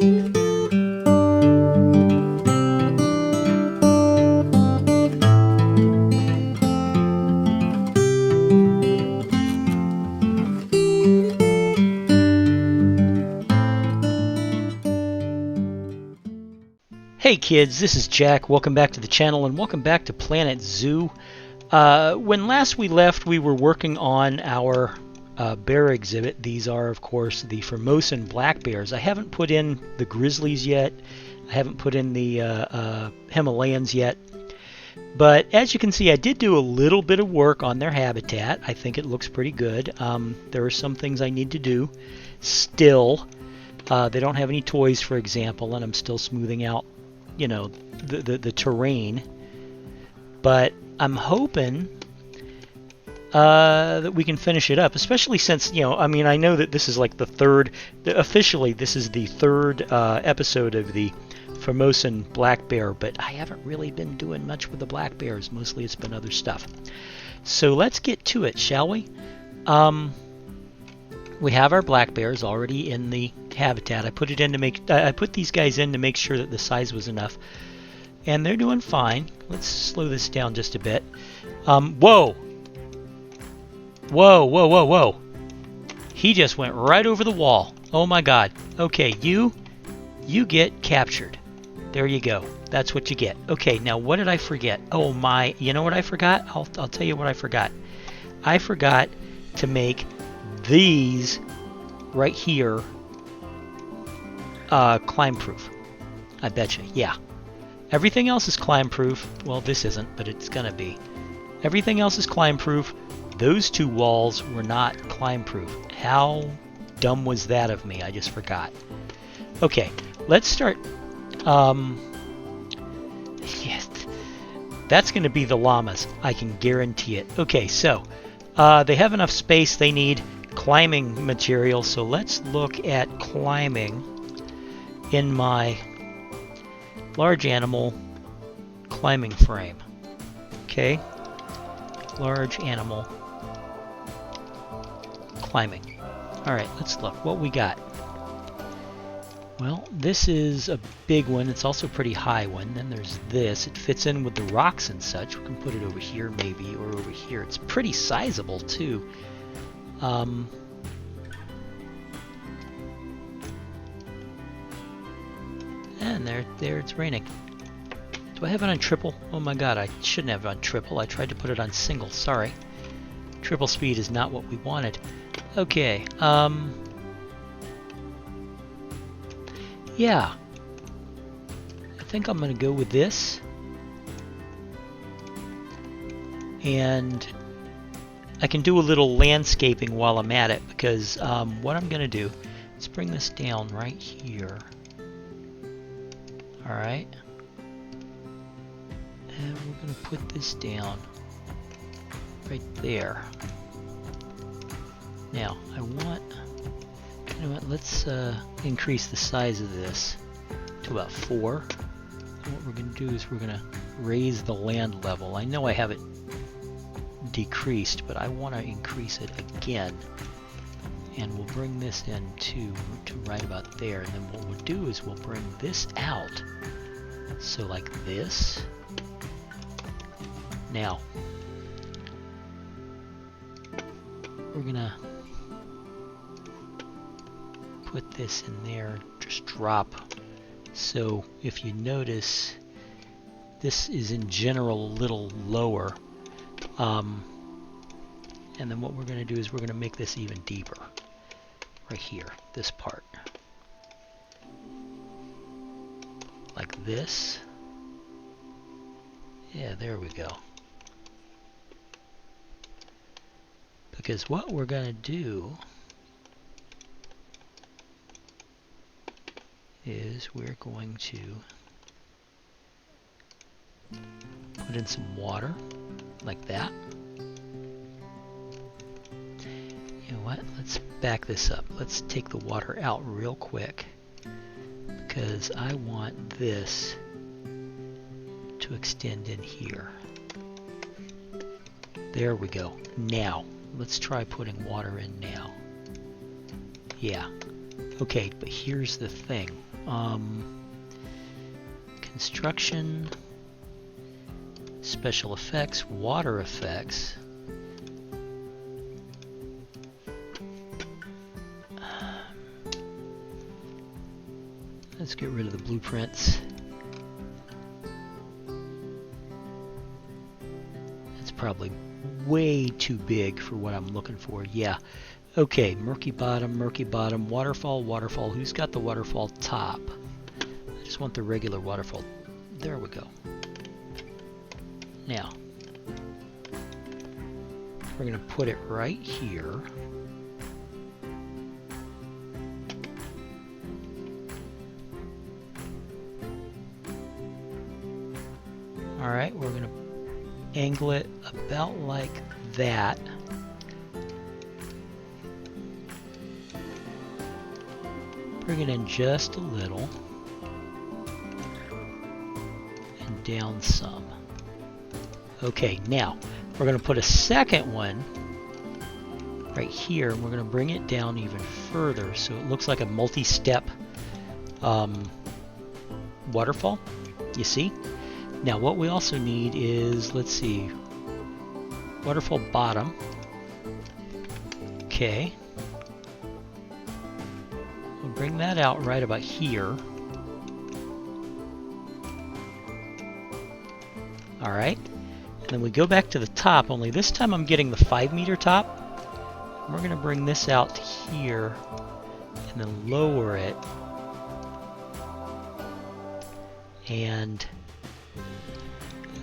Hey kids, this is Jack. Welcome back to the channel and welcome back to Planet Zoo. When last we left, we were working on our bear exhibit. These are, of course, the Formosan black bears. I haven't put in the grizzlies yet. I haven't put in the Himalayans yet. But as you can see, I did do a little bit of work on their habitat. I think it looks pretty good. There are some things I need to do still. They don't have any toys, for example, and I'm still smoothing out, you know, the terrain. But I'm hoping that we can finish it up, especially since, you know, I mean, I know that this is like the third, officially this is the third episode of the Formosan black bear, but I haven't really been doing much with the black bears. Mostly it's been other stuff. So let's get to it, shall we? We have our black bears already in the habitat. I put these guys in to make sure that the size was enough, and they're doing fine. Let's slow this down just a bit. Whoa! He just went right over the wall. Oh my God. Okay, you get captured. There you go. That's what you get. Okay, now what did I forget? Oh my! You know what I forgot? I'll tell you what I forgot. I forgot to make these right here climb proof. I betcha. Yeah. Everything else is climb proof. Well, this isn't, but it's gonna be. Everything else is climb proof. Those two walls were not climb proof. How dumb was that of me? I just forgot. Okay, let's start. Yes, that's gonna be the llamas. I can guarantee it. Okay, so they have enough space. They need climbing material, so let's look at climbing in my large animal climbing frame. Okay, large animal climbing. Alright, let's look what we got. Well, this is a big one. It's also a pretty high one. Then there's this. It fits in with the rocks and such. We can put it over here maybe, or over here. It's pretty sizable too. And there it's raining. Do I have it on triple? Oh my God, I shouldn't have it on triple. I tried to put it on single, sorry. Triple speed is not what we wanted. Okay, yeah. I think I'm gonna go with this. And I can do a little landscaping while I'm at it, because what I'm gonna do is bring this down right here. Alright. And we're going to put this down right there. Now, I want, you know what, let's increase the size of this to about 4. And what we're going to do is we're going to raise the land level. I know I have it decreased, but I want to increase it again. And we'll bring this in to right about there. And then what we'll do is we'll bring this out. So like this. Now, we're gonna put this in there, just drop. So if you notice, this is in general a little lower. And then what we're gonna do is we're gonna make this even deeper. Right here, this part. Like this. Yeah, there we go. Because what we're going to do is we're going to put in some water, like that. You know what? Let's back this up. Let's take the water out real quick, because I want this to extend in here. There we go. Now, let's try putting water in now. Yeah. Okay, but here's the thing. Construction, special effects, water effects. Let's get rid of the blueprints. It's probably way too big for what I'm looking for. Yeah. Okay, murky bottom, waterfall, waterfall. Who's got the waterfall top? I just want the regular waterfall. There we go. Now, we're going to put it right here. Alright, we're going to angle it about like that. Bring it in just a little. And down some. Okay, now we're going to put a second one right here, and we're going to bring it down even further so it looks like a multi-step waterfall. You see? Now what we also need is, let's see, Waterfall Bottom. Okay. We'll bring that out right about here. Alright. And then we go back to the top, only this time I'm getting the 5-meter top. We're going to bring this out to here and then lower it. And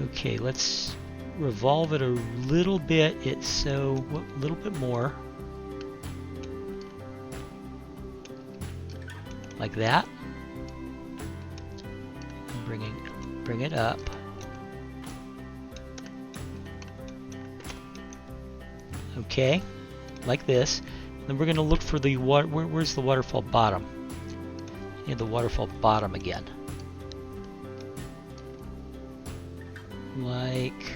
okay, let's revolve it a little bit. It's so a little bit more. Like that. And bring it up. Okay, like this. Then we're going to look for the water. Where's the waterfall bottom? And the waterfall bottom again. Like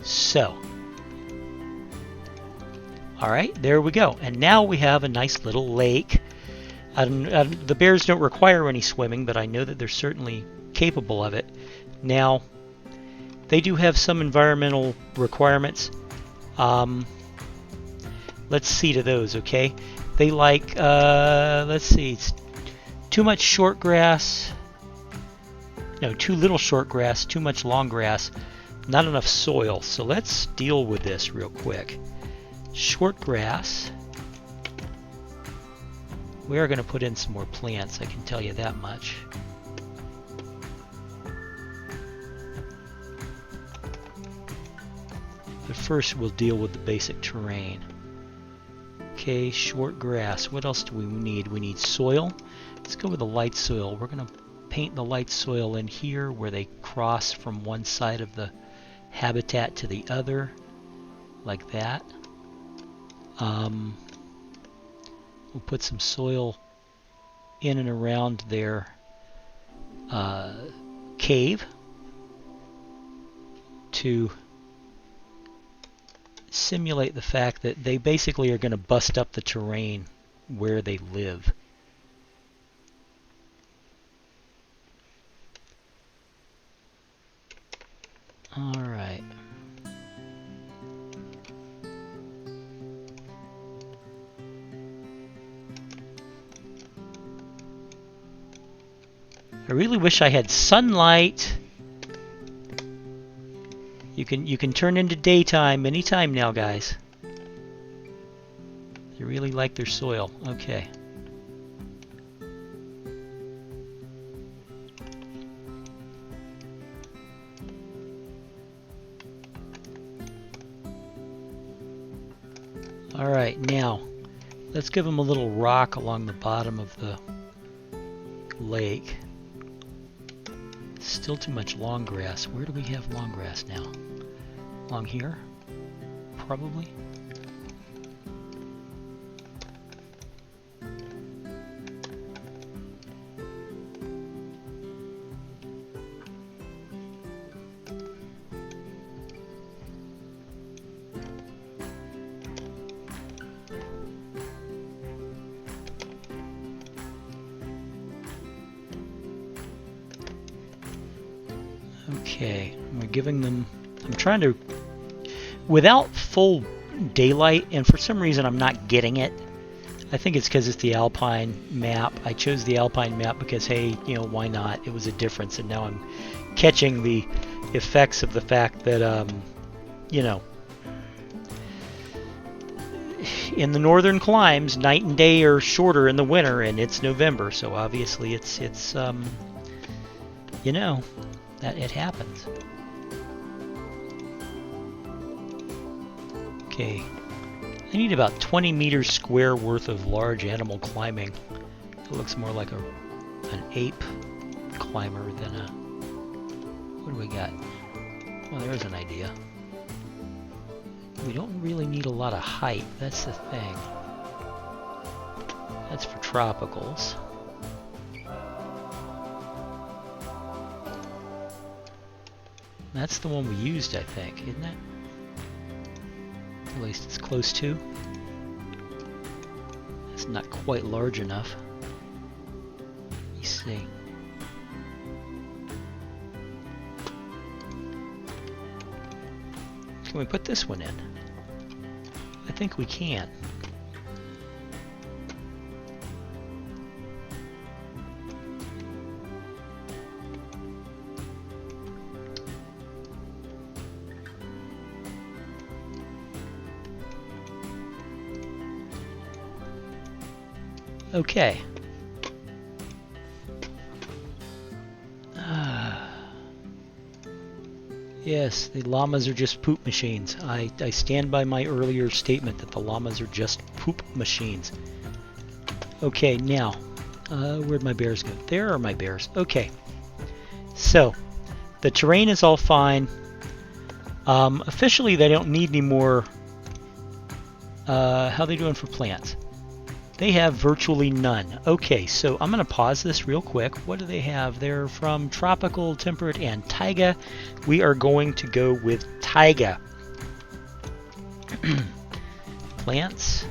so. Alright, there we go. And now we have a nice little lake. The bears don't require any swimming, but I know that they're certainly capable of it. Now, they do have some environmental requirements. Let's see to those, okay? They like, let's see, it's too much short grass. No, too little short grass, too much long grass, not enough soil. So let's deal with this real quick. Short grass. We are going to put in some more plants, I can tell you that much. But first we'll deal with the basic terrain. Okay, short grass. What else do we need? We need soil. Let's go with the light soil. We're going to paint the light soil in here where they cross from one side of the habitat to the other, like that. We'll put some soil in and around their cave to simulate the fact that they basically are going to bust up the terrain where they live. Alright. I really wish I had sunlight. You can turn into daytime anytime now, guys. They really like their soil. Okay. Alright, now let's give them a little rock along the bottom of the lake. Still too much long grass. Where do we have long grass now? Along here? Probably. Okay, we're giving them... I'm trying to... Without full daylight, and for some reason I'm not getting it. I think it's because it's the Alpine map. I chose the Alpine map because, hey, you know, why not? It was a difference, and now I'm catching the effects of the fact that, you know, in the northern climes, night and day are shorter in the winter, and it's November, so obviously it's you know, that it happens. Okay, I need about 20 meters square worth of large animal climbing. It looks more like an ape climber than a... What do we got? Well, there's an idea. We don't really need a lot of height, that's the thing. That's for tropicals. That's the one we used, I think, isn't it? At least it's close to. It's not quite large enough. Let me see. Can we put this one in? I think we can. Okay. Yes, the llamas are just poop machines. I stand by my earlier statement that the llamas are just poop machines. Okay, now, where'd my bears go? There are my bears. Okay. So, the terrain is all fine. Officially, they don't need any more... how are they doing for plants? They have virtually none. Okay, so I'm going to pause this real quick. What do they have? They're from tropical, temperate, and taiga. We are going to go with taiga. Plants.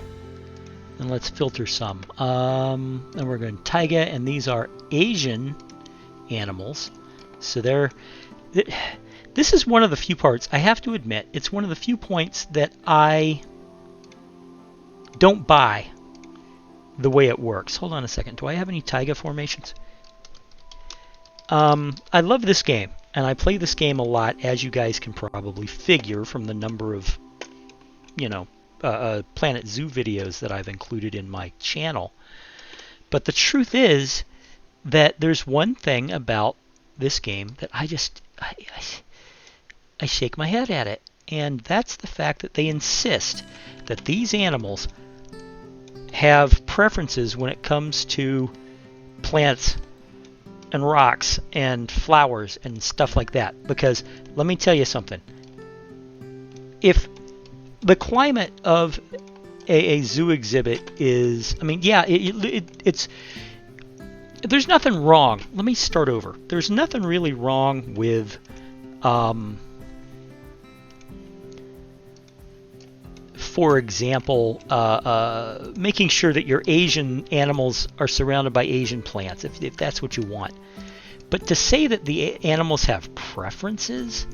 And let's filter some. And we're going taiga, and these are Asian animals. So they're... This is one of the few parts, I have to admit, it's one of the few points that I don't buy the way it works. Hold on a second. Do I have any taiga formations? I love this game, and I play this game a lot, as you guys can probably figure from the number of, you know, Planet Zoo videos that I've included in my channel. But the truth is that there's one thing about this game that I just, I shake my head at it, and that's the fact that they insist that these animals have preferences when it comes to plants and rocks and flowers and stuff like that. Because let me tell you something. If the climate of a zoo exhibit is, I mean, yeah, it's there's nothing wrong. Let me start over. There's nothing really wrong with for example, making sure that your Asian animals are surrounded by Asian plants, if that's what you want. But to say that the animals have preferences,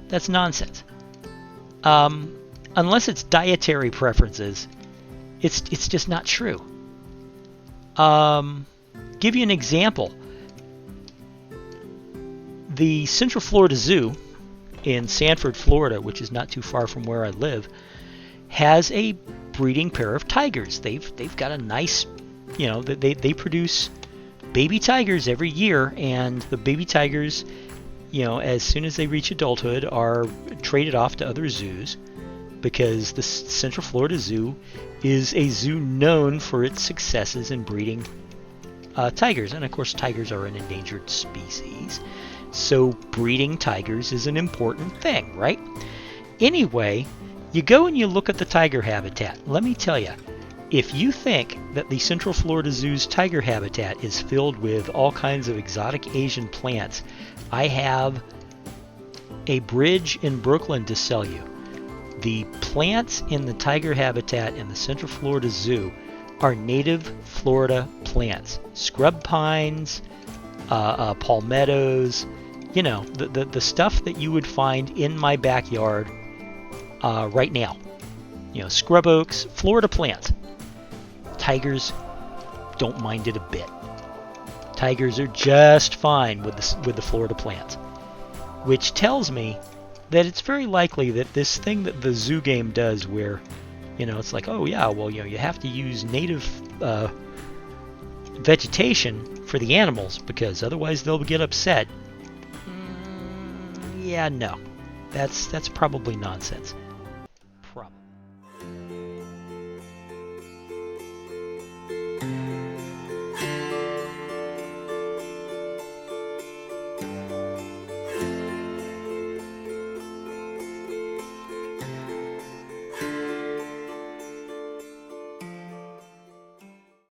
that's nonsense. Unless it's dietary preferences, it's just not true. Give you an example. The Central Florida Zoo in Sanford, Florida, which is not too far from where I live, has a breeding pair of tigers. They've got a nice, you know, they produce baby tigers every year, and the baby tigers, you know, as soon as they reach adulthood, are traded off to other zoos, because the Central Florida Zoo is a zoo known for its successes in breeding tigers. And of course, tigers are an endangered species, so breeding tigers is an important thing, right? Anyway, you go and you look at the tiger habitat. Let me tell you, if you think that the Central Florida Zoo's tiger habitat is filled with all kinds of exotic Asian plants, I have a bridge in Brooklyn to sell you. The plants in the tiger habitat in the Central Florida Zoo are native Florida plants. Scrub pines, palmettos, you know, the stuff that you would find in my backyard right now. You know, scrub oaks, Florida plants. Tigers don't mind it a bit. Tigers are just fine with the Florida plants, which tells me that it's very likely that this thing that the zoo game does, where, you know, it's like, oh yeah, well, you know, you have to use native vegetation for the animals because otherwise they'll get upset. Yeah, no, that's probably nonsense.